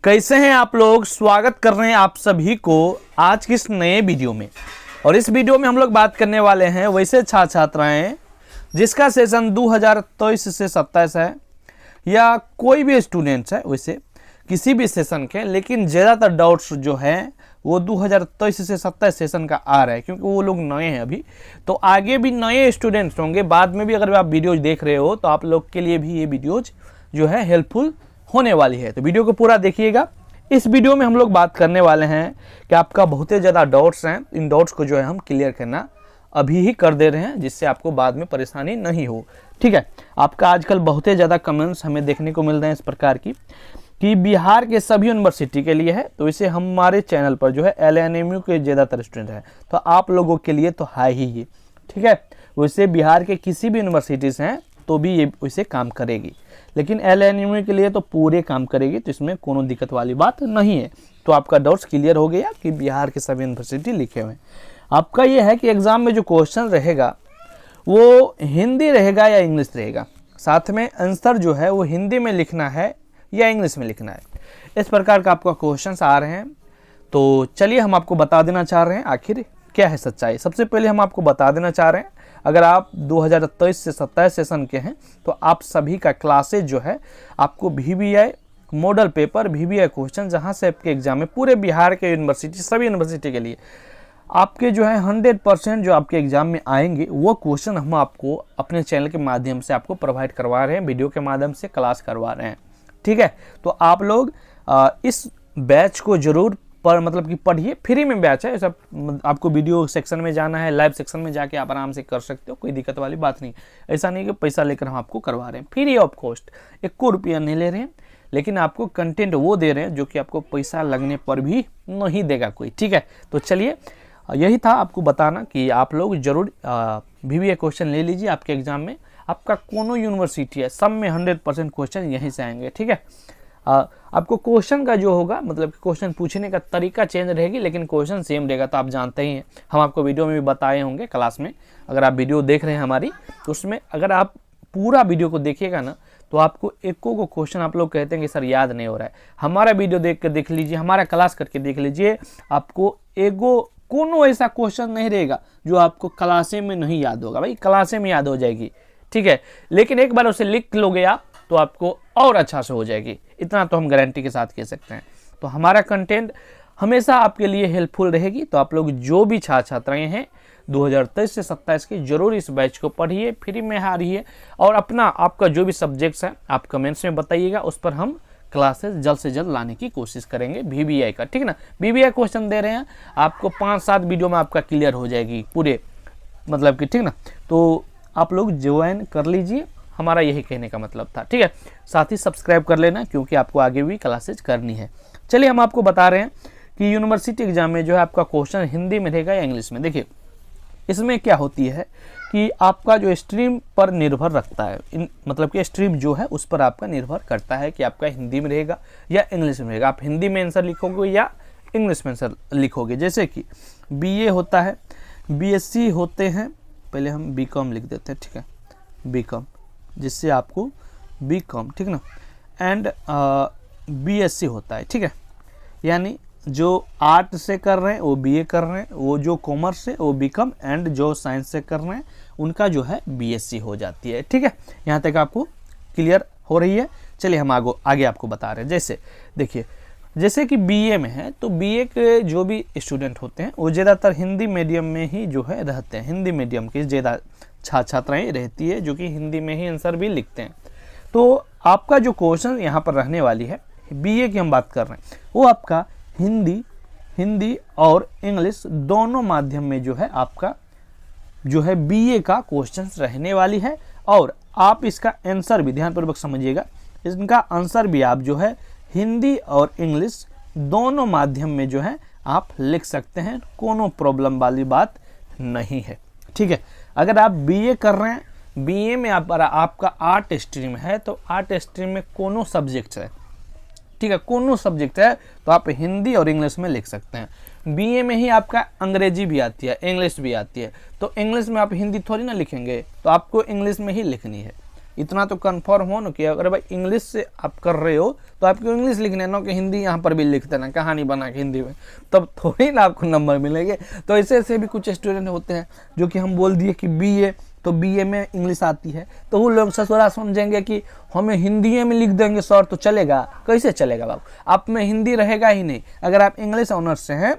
कैसे हैं आप लोग। स्वागत कर रहे हैं आप सभी को आज की इस नए वीडियो में। और इस वीडियो में हम लोग बात करने वाले हैं वैसे छात्र छात्राएं जिसका सेशन 2023 से 27 है, या कोई भी स्टूडेंट्स है वैसे किसी भी सेशन के, लेकिन ज़्यादातर डाउट्स जो हैं वो 2023 से 27 सेशन का आ रहा है क्योंकि वो लोग नए हैं अभी। तो आगे भी नए स्टूडेंट्स होंगे, बाद में भी अगर आप वीडियोज देख रहे हो तो आप लोग के लिए भी ये वीडियोज जो है हेल्पफुल होने वाली है। तो वीडियो को पूरा देखिएगा। इस वीडियो में हम लोग बात करने वाले हैं कि आपका बहुत ही ज़्यादा डाउट्स हैं, इन डाउट्स को जो है हम क्लियर करना अभी ही कर दे रहे हैं जिससे आपको बाद में परेशानी नहीं हो। ठीक है, आपका आजकल बहुत ही ज़्यादा कमेंट्स हमें देखने को मिल रहे हैं इस प्रकार की कि बिहार के सभी यूनिवर्सिटी के लिए है, तो इसे हमारे चैनल पर जो है LNMU के ज़्यादातर स्टूडेंट हैं, तो आप लोगों के लिए तो है ही। ठीक है, वैसे बिहार के किसी भी यूनिवर्सिटीज़ हैं तो भी ये वैसे काम करेगी, लेकिन LNMU के लिए तो पूरे काम करेगी, तो इसमें कोनो दिक्कत वाली बात नहीं है। तो आपका डाउट्स क्लियर हो गया कि बिहार के सभी यूनिवर्सिटी लिखे हुए हैं। आपका ये है कि एग्ज़ाम में जो क्वेश्चन रहेगा वो हिंदी रहेगा या इंग्लिश रहेगा, साथ में आंसर जो है वो हिंदी में लिखना है या इंग्लिश में लिखना है, इस प्रकार का आपका क्वेश्चंस आ रहे हैं। तो चलिए हम आपको बता देना चाह रहे हैं आखिर क्या है सच्चाई। सबसे पहले हम आपको बता देना चाह रहे हैं, अगर आप 2023 से 27 सेशन के हैं तो आप सभी का क्लासेज जो है आपको VBI model paper VBI question, जहां से आपके एग्जाम में पूरे बिहार के यूनिवर्सिटी सभी यूनिवर्सिटी के लिए आपके जो है 100% जो आपके एग्जाम में आएंगे वो क्वेश्चन हम आपको अपने चैनल के माध्यम से आपको प्रोवाइड करवा रहे हैं, वीडियो के माध्यम से क्लास करवा रहे हैं। ठीक है, तो आप लोग इस बैच को जरूर मतलब कि पढ़िए, फ्री में बैच है। सब आपको वीडियो सेक्शन में जाना है, लाइव सेक्शन में जाके आप आराम से कर सकते हो, कोई दिक्कत वाली बात नहीं। ऐसा नहीं कि पैसा लेकर हम आपको करवा रहे हैं, फ्री ऑफ कॉस्ट, 1 रुपया नहीं ले रहे हैं, लेकिन आपको कंटेंट वो दे रहे हैं जो कि आपको पैसा लगने पर भी नहीं देगा कोई। ठीक है, तो चलिए यही था आपको बताना कि आप लोग जरूर VBI क्वेश्चन ले लीजिए। आपके एग्जाम में आपका कोनो यूनिवर्सिटी है, सब में 100% क्वेश्चन यहीं से आएंगे। ठीक है, आपको क्वेश्चन का जो होगा मतलब क्वेश्चन पूछने का तरीका चेंज रहेगी, लेकिन क्वेश्चन सेम रहेगा। तो आप जानते ही हैं, हम आपको वीडियो में भी बताए होंगे क्लास में, अगर आप वीडियो देख रहे हैं हमारी तो उसमें अगर आप पूरा वीडियो को देखिएगा ना तो आपको एको को क्वेश्चन आप लोग कहते हैं कि सर याद नहीं हो रहा है, हमारा वीडियो देख कर देख लीजिए, हमारा क्लास करके देख लीजिए, आपको एगो कोनो ऐसा क्वेश्चन नहीं रहेगा जो आपको क्लासे में नहीं याद होगा। भाई क्लासे में याद हो जाएगी, ठीक है, लेकिन एक बार उसे लिख लोगे आप तो आपको और अच्छा से हो जाएगी, इतना तो हम गारंटी के साथ कह सकते हैं। तो हमारा कंटेंट हमेशा आपके लिए हेल्पफुल रहेगी। तो आप लोग जो भी छात्र छात्राएं हैं 2023 से 27 की जरूर इस बैच को पढ़िए, फ्री में हारिए, और अपना आपका जो भी सब्जेक्ट्स हैं आप कमेंट्स में बताइएगा, उस पर हम क्लासेस जल्द से जल्द लाने की कोशिश करेंगे VBI का। ठीक है ना, VBI क्वेश्चन दे रहे हैं आपको 5-7 वीडियो में आपका क्लियर हो जाएगी पूरे, मतलब कि ठीक ना। तो आप लोग ज्वाइन कर लीजिए, हमारा यही कहने का मतलब था। ठीक है, साथ ही सब्सक्राइब कर लेना क्योंकि आपको आगे भी क्लासेज करनी है। चलिए हम आपको बता रहे हैं कि यूनिवर्सिटी एग्जाम में जो है आपका क्वेश्चन हिंदी में रहेगा या इंग्लिश में। देखिए इसमें क्या होती है कि आपका जो स्ट्रीम पर निर्भर रखता है, मतलब कि स्ट्रीम जो है उस पर आपका निर्भर करता है कि आपका हिंदी में रहेगा या इंग्लिश में रहेगा। आप हिंदी में आंसर लिखोगे या इंग्लिश में आंसर लिखोगे। जैसे कि BA होता है, BSc होते हैं, पहले हम BCom लिख देते हैं। ठीक है, BCom, जिससे आपको BCom, ठीक ना, एंड BSc होता है। ठीक है, यानी जो आर्ट से कर रहे हैं वो BA कर रहे हैं, वो जो कॉमर्स से वो BCom, एंड जो साइंस से कर रहे हैं उनका जो है BSc हो जाती है। ठीक है, यहाँ तक आपको क्लियर हो रही है। चलिए हम आगे आपको बता रहे हैं। जैसे देखिए, जैसे कि BA में है तो BA के जो भी स्टूडेंट होते हैं वो ज़्यादातर हिंदी मीडियम में ही जो है रहते हैं, हिंदी मीडियम की ज़्यादा छात्राएँ रहती है जो कि हिंदी में ही आंसर भी लिखते हैं। तो आपका जो क्वेश्चन यहाँ पर रहने वाली है, BA की हम बात कर रहे हैं, वो आपका हिंदी और इंग्लिश दोनों माध्यम में जो है आपका जो है BA का क्वेश्चन रहने वाली है। और आप इसका आंसर भी ध्यानपूर्वक समझिएगा, इनका आंसर भी आप जो है हिंदी और इंग्लिश दोनों माध्यम में जो है आप लिख सकते हैं, कोनो प्रॉब्लम वाली बात नहीं है। ठीक है, अगर आप BA कर रहे हैं, BA में आपका आर्ट स्ट्रीम है तो आर्ट स्ट्रीम में कोनो सब्जेक्ट है, ठीक है, कोनो सब्जेक्ट है तो आप हिंदी और इंग्लिश में लिख सकते हैं। BA में ही आपका अंग्रेजी भी आती है, इंग्लिश भी आती है, तो इंग्लिश में आप हिंदी थोड़ी ना लिखेंगे, तो आपको इंग्लिश में ही लिखनी है। इतना तो कंफर्म हो ना कि अगर भाई इंग्लिश से आप कर रहे हो तो आपको इंग्लिश लिखना ना कि हिंदी यहाँ पर भी लिख देना, कहानी बना के हिंदी में, तब थोड़ी ना आपको नंबर मिलेंगे। तो ऐसे भी कुछ स्टूडेंट होते हैं जो कि हम बोल दिए कि बीए, तो बीए में इंग्लिश आती है, तो वो लोग ससुरा समझेंगे कि हमें हिंदी में लिख देंगे सर तो चलेगा। कैसे चलेगा बाबू, आप में हिंदी रहेगा ही नहीं। अगर आप इंग्लिश ऑनर्स से हैं,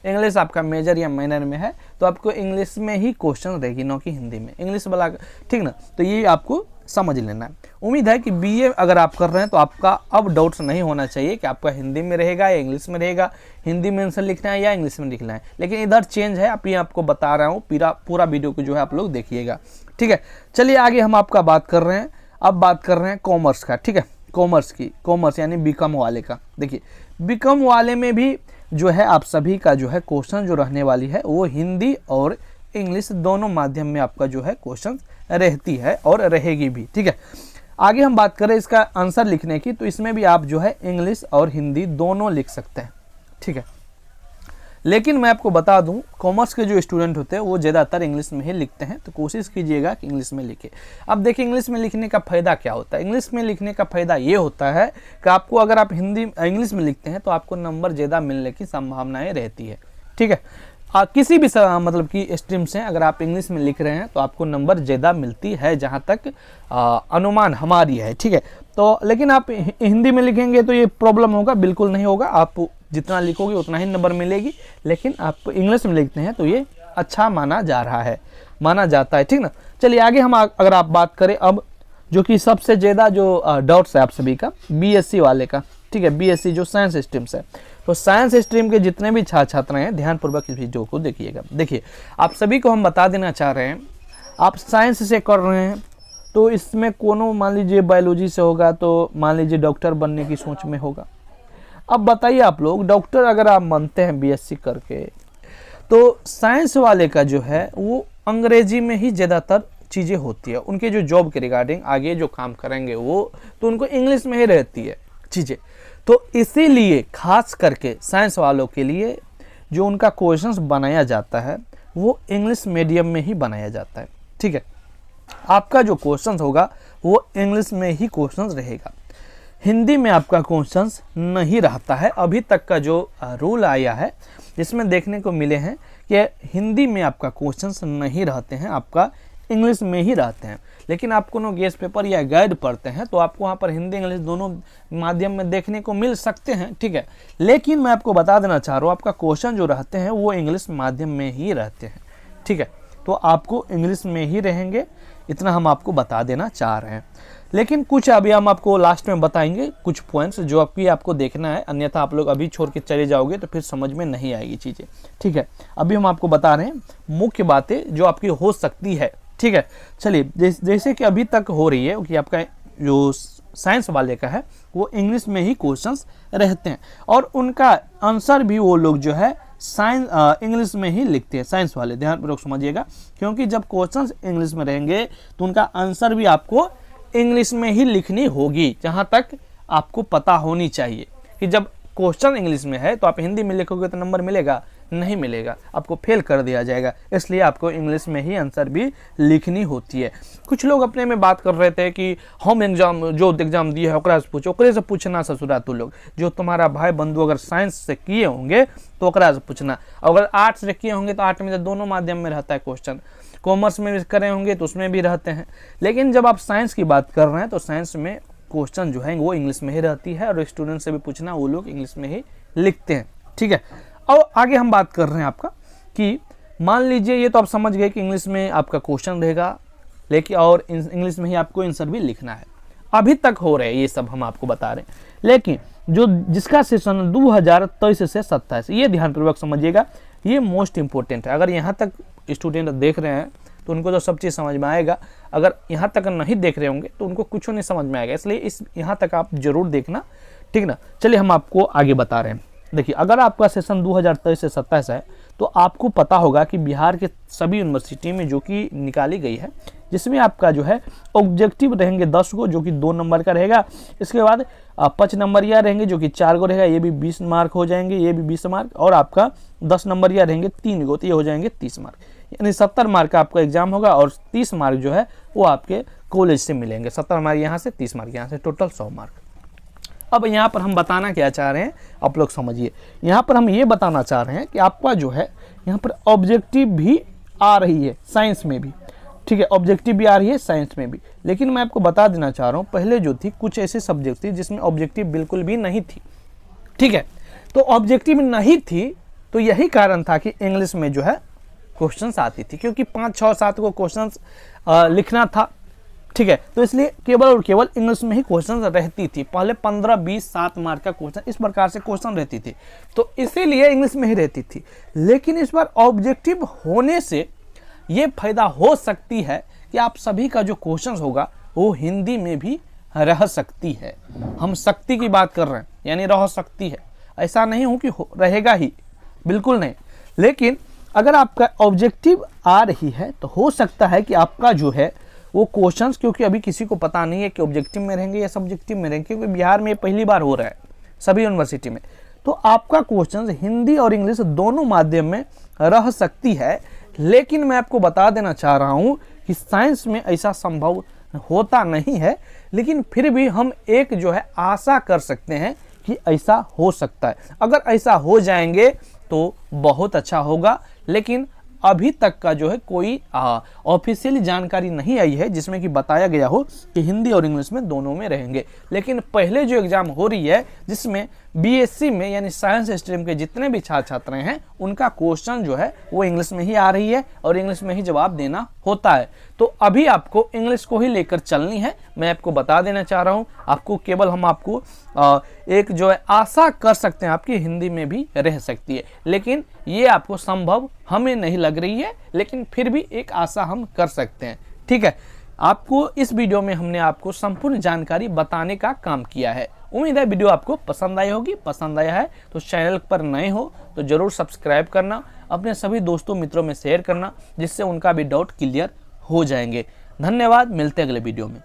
इंग्लिश आपका मेजर या माइनर में है, तो आपको इंग्लिश में ही क्वेश्चन रहेगी, ना कि हिंदी में, इंग्लिश वाला, ठीक ना। तो ये आपको समझ लेना है। उम्मीद है कि बीए अगर आप कर रहे हैं तो आपका अब डाउट्स नहीं होना चाहिए कि आपका हिंदी में रहेगा या इंग्लिश में रहेगा, हिंदी में आंसर लिखना है या इंग्लिश में लिखना है। लेकिन इधर चेंज है, आप ये आपको बता रहा हूँ, पूरा वीडियो को जो है आप लोग देखिएगा, ठीक है। चलिए आगे हम आपका बात कर रहे हैं, अब बात कर रहे हैं कॉमर्स का, ठीक है। कॉमर्स यानी बीकॉम वाले का। देखिए बीकॉम वाले में भी जो है आप सभी का जो है क्वेश्चन जो रहने वाली है वो हिंदी और इंग्लिश दोनों माध्यम में आपका जो है क्वेश्चन रहती है और रहेगी भी, ठीक है। आगे हम बात करें इसका आंसर लिखने की, तो इसमें भी आप जो है इंग्लिश और हिंदी दोनों लिख सकते हैं, ठीक है। लेकिन मैं आपको बता दूं, कॉमर्स के जो स्टूडेंट होते हैं वो ज़्यादातर इंग्लिश में ही लिखते हैं, तो कोशिश कीजिएगा कि इंग्लिश में लिखें। अब देखिए इंग्लिश में लिखने का फ़ायदा क्या होता है। इंग्लिश में लिखने का फ़ायदा ये होता है कि आपको, अगर आप इंग्लिश में लिखते हैं तो आपको नंबर ज़्यादा मिलने की संभावनाएँ रहती है, ठीक है। किसी भी मतलब कि स्ट्रीम से अगर आप इंग्लिश में लिख रहे हैं तो आपको नंबर ज़्यादा मिलती है, जहाँ तक अनुमान हमारी है, ठीक है। तो लेकिन आप हिंदी में लिखेंगे तो ये प्रॉब्लम होगा, बिल्कुल नहीं होगा, आप जितना लिखोगे उतना ही नंबर मिलेगी। लेकिन आप इंग्लिश में लिखते हैं तो ये अच्छा माना जाता है, ठीक ना। चलिए आगे हम अगर आप बात करें अब, जो कि सबसे ज़्यादा जो डाउट्स है आप सभी का बीएससी वाले का, ठीक है। बीएससी जो साइंस स्ट्रीम से, तो साइंस स्ट्रीम के जितने भी छात्र हैं ध्यानपूर्वक इस वीडियो को देखिएगा। देखिए आप सभी को हम बता देना चाह रहे हैं, आप साइंस से कर रहे हैं तो इसमें कोनो मान लीजिए बायोलॉजी से होगा तो मान लीजिए डॉक्टर बनने की सोच में होगा। अब बताइए आप लोग, डॉक्टर अगर आप बनते हैं बीएससी करके, तो साइंस वाले का जो है वो अंग्रेजी में ही ज़्यादातर चीज़ें होती है, उनके जो जॉब के रिगार्डिंग आगे जो काम करेंगे वो तो उनको इंग्लिश में ही रहती है चीज़ें। तो इसीलिए खास करके साइंस वालों के लिए जो उनका क्वेश्चंस बनाया जाता है वो इंग्लिश मीडियम में ही बनाया जाता है, ठीक है। आपका जो क्वेश्चंस होगा वो इंग्लिश में ही क्वेश्चंस रहेगा, हिंदी में आपका क्वेश्चंस नहीं रहता है। अभी तक का जो रूल आया है जिसमें देखने को मिले हैं कि हिंदी में आपका क्वेश्चंस नहीं रहते हैं, आपका इंग्लिश में ही रहते हैं। लेकिन आप कोनो गेस्ट पेपर या गाइड पढ़ते हैं तो आपको वहाँ पर हिंदी इंग्लिश दोनों माध्यम में देखने को मिल सकते हैं, ठीक है। लेकिन मैं आपको बता देना चाह रहा हूँ, आपका क्वेश्चन जो रहते हैं वो इंग्लिश माध्यम में ही रहते हैं, ठीक है। तो आपको इंग्लिश में ही रहेंगे, इतना हम आपको बता देना चाह रहे हैं। लेकिन कुछ अभी हम आपको लास्ट में बताएंगे कुछ पॉइंट्स जो आपको देखना है, अन्यथा आप लोग अभी छोड़ के चले जाओगे तो फिर समझ में नहीं आएगी चीज़ें, ठीक है। अभी हम आपको बता रहे हैं मुख्य बातें जो आपकी हो सकती है, ठीक है। चलिए जैसे कि अभी तक हो रही है कि आपका जो साइंस वाले का है वो इंग्लिश में ही क्वेश्चंस रहते हैं और उनका आंसर भी वो लोग जो है इंग्लिश में ही लिखते हैं, साइंस वाले। ध्यानपूर्वक समझिएगा, क्योंकि जब क्वेश्चंस इंग्लिश में रहेंगे तो उनका आंसर भी आपको इंग्लिश में ही लिखनी होगी। जहाँ तक आपको पता होनी चाहिए कि जब क्वेश्चन इंग्लिश में है तो आप हिंदी में लिखोगे तो नंबर मिलेगा, नहीं मिलेगा, आपको फेल कर दिया जाएगा। इसलिए आपको इंग्लिश में ही आंसर भी लिखनी होती है। कुछ लोग अपने में बात कर रहे थे कि हम एग्जाम दिए है ओकरा से पूछो, ओकरे से पूछना ससुरा तू लोग, जो तुम्हारा भाई बंधु अगर साइंस से किए होंगे तो ओकरा से पूछना, अगर आर्ट्स से किए होंगे तो आर्ट में तो दोनों माध्यम में रहता है क्वेश्चन, कॉमर्स में भी करे होंगे तो उसमें भी रहते हैं। लेकिन जब आप साइंस की बात कर रहे हैं तो साइंस में क्वेश्चन जो है वो इंग्लिश में ही रहती है और स्टूडेंट से भी पूछना वो लोग इंग्लिश में ही लिखते हैं, ठीक है। और आगे हम बात कर रहे हैं आपका कि मान लीजिए ये तो आप समझ गए कि इंग्लिश में आपका क्वेश्चन रहेगा, लेकिन और इंग्लिश में ही आपको आंसर भी लिखना है। अभी तक हो रहे हैं ये सब हम आपको बता रहे हैं, लेकिन जिसका सेशन 2023 से 27, ये ध्यानपूर्वक समझिएगा, ये मोस्ट इंपॉर्टेंट है। अगर यहाँ तक स्टूडेंट देख रहे हैं तो उनको तो सब चीज़ समझ में आएगा, अगर यहाँ तक नहीं देख रहे होंगे तो उनको कुछ नहीं समझ में आएगा, इसलिए यहाँ तक आप जरूर देखना, ठीक ना। चलिए हम आपको आगे बता रहे हैं। देखिए अगर आपका सेशन 2023 से 27 है तो आपको पता होगा कि बिहार के सभी यूनिवर्सिटी में जो कि निकाली गई है, जिसमें आपका जो है ऑब्जेक्टिव रहेंगे 10 को, जो कि 2 नंबर का रहेगा। इसके बाद 5 नंबरिया रहेंगे जो कि 4 को रहेगा, ये भी 20 मार्क हो जाएंगे, ये भी 20 मार्क, और आपका 10 नंबरिया रहेंगे 3 को, तो ये हो जाएंगे 30 मार्क। यानी 70 मार्क का आपका एग्जाम होगा और 30 मार्क जो है वो आपके कॉलेज से मिलेंगे। 70 मार्क यहाँ से, 30 मार्क यहाँ से, टोटल 100 मार्क। अब यहाँ पर हम बताना क्या चाह रहे हैं आप लोग समझिए। यहाँ पर हम ये बताना चाह रहे हैं कि आपका जो है यहाँ पर ऑब्जेक्टिव भी आ रही है साइंस में भी, ठीक है, ऑब्जेक्टिव भी आ रही है साइंस में भी। लेकिन मैं आपको बता देना चाह रहा हूँ, पहले जो थी कुछ ऐसे सब्जेक्ट थी जिसमें ऑब्जेक्टिव बिल्कुल भी नहीं थी, ठीक है। तो ऑब्जेक्टिव नहीं थी तो यही कारण था कि इंग्लिश में जो है क्वेश्चंस आती थी, क्योंकि 5, 6, 7 को क्वेश्चंस लिखना था, ठीक है। तो इसलिए केवल और केवल इंग्लिश में ही क्वेश्चन रहती थी। पहले 15, 20, 7 मार्क का क्वेश्चन इस प्रकार से क्वेश्चन रहती थी, तो इसीलिए इंग्लिश में ही रहती थी। लेकिन इस बार ऑब्जेक्टिव होने से ये फायदा हो सकती है कि आप सभी का जो क्वेश्चन होगा वो हिंदी में भी रह सकती है। हम शक्ति की बात कर रहे हैं, यानी रह सकती है, ऐसा नहीं हो कि रहेगा ही, बिल्कुल नहीं। लेकिन अगर आपका ऑब्जेक्टिव आ रही है तो हो सकता है कि आपका जो है वो क्वेश्चंस, क्योंकि अभी किसी को पता नहीं है कि ऑब्जेक्टिव में रहेंगे या सब्जेक्टिव में रहेंगे, क्योंकि बिहार में पहली बार हो रहा है सभी यूनिवर्सिटी में, तो आपका क्वेश्चंस हिंदी और इंग्लिश दोनों माध्यम में रह सकती है। लेकिन मैं आपको बता देना चाह रहा हूं कि साइंस में ऐसा संभव होता नहीं है, लेकिन फिर भी हम एक जो है आशा कर सकते हैं कि ऐसा हो सकता है। अगर ऐसा हो जाएंगे तो बहुत अच्छा होगा, लेकिन अभी तक का जो है कोई ऑफिशियली जानकारी नहीं आई है जिसमें कि बताया गया हो कि हिंदी और इंग्लिश में दोनों में रहेंगे। लेकिन पहले जो एग्जाम हो रही है जिसमें बीएससी में यानी साइंस स्ट्रीम के जितने भी छात्र छात्राएं हैं उनका क्वेश्चन जो है वो इंग्लिश में ही आ रही है और इंग्लिश में ही जवाब देना होता है। तो अभी आपको इंग्लिश को ही लेकर चलनी है, मैं आपको बता देना चाह रहा हूँ। आपको केवल हम आपको एक जो है आशा कर सकते हैं आपकी हिंदी में भी रह सकती है, लेकिन ये आपको संभव हमें नहीं लग रही है, लेकिन फिर भी एक आशा हम कर सकते हैं, ठीक है। आपको इस वीडियो में हमने आपको संपूर्ण जानकारी बताने का काम किया है। उम्मीद है वीडियो आपको पसंद आई होगी। पसंद आया है तो चैनल पर नए हो तो जरूर सब्सक्राइब करना, अपने सभी दोस्तों मित्रों में शेयर करना, जिससे उनका भी डाउट क्लियर हो जाएंगे। धन्यवाद, मिलते हैं अगले वीडियो में।